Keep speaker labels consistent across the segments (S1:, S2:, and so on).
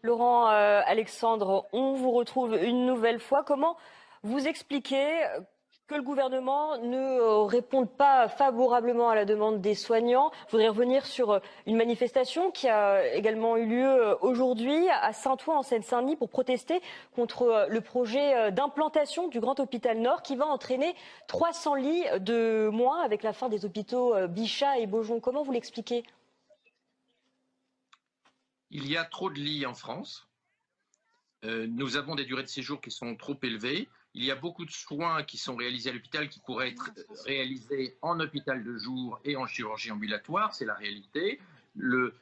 S1: Laurent Alexandre, on vous retrouve une nouvelle fois. Comment vous expliquez que le gouvernement ne réponde pas favorablement à la demande des soignants? Je voudrais revenir sur une manifestation qui a également eu lieu aujourd'hui à Saint-Ouen en Seine-Saint-Denis pour protester contre le projet d'implantation du Grand Hôpital Nord qui va entraîner 300 lits de moins avec la fin des hôpitaux Bichat et Beaujon. Comment vous l'expliquez?
S2: Il y a trop de lits en France. Nous avons des durées de séjour qui sont trop élevées. Il y a beaucoup de soins qui sont réalisés à l'hôpital qui pourraient être réalisés en hôpital de jour et en chirurgie ambulatoire. C'est la réalité. Le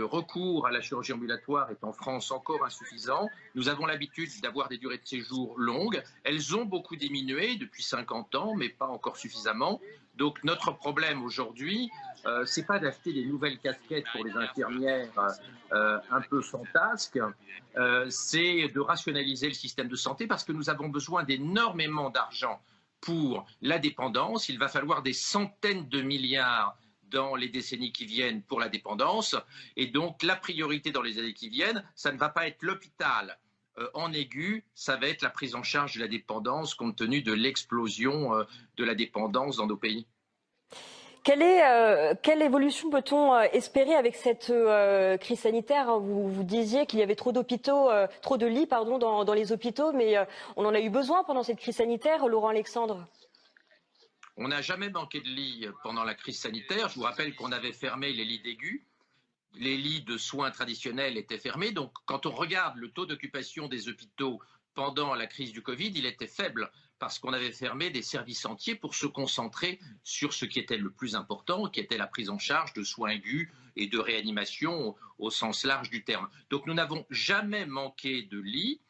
S2: recours à la chirurgie ambulatoire est en France encore insuffisant. Nous avons l'habitude d'avoir des durées de séjour longues. Elles ont beaucoup diminué depuis 50 ans, mais pas encore suffisamment. Donc notre problème aujourd'hui, c'est pas d'acheter des nouvelles casquettes pour les infirmières un peu fantasques, c'est de rationaliser le système de santé parce que nous avons besoin d'énormément d'argent pour la dépendance. Il va falloir des centaines de milliards dans les décennies qui viennent pour la dépendance. Et donc, la priorité dans les années qui viennent, ça ne va pas être l'hôpital en aigu, ça va être la prise en charge de la dépendance compte tenu de l'explosion de la dépendance dans nos pays.
S1: Quelle évolution peut-on espérer avec cette crise sanitaire? Vous disiez qu'il y avait trop d'hôpitaux, trop de lits, pardon, dans les hôpitaux, mais on en a eu besoin pendant cette crise sanitaire, Laurent Alexandre.
S2: On n'a jamais manqué de lits pendant la crise sanitaire. Je vous rappelle qu'on avait fermé les lits d'aigus. Les lits de soins traditionnels étaient fermés. Donc, quand on regarde le taux d'occupation des hôpitaux pendant la crise du Covid, il était faible parce qu'on avait fermé des services entiers pour se concentrer sur ce qui était le plus important, qui était la prise en charge de soins aigus et de réanimation au sens large du terme. Donc, nous n'avons jamais manqué de lits.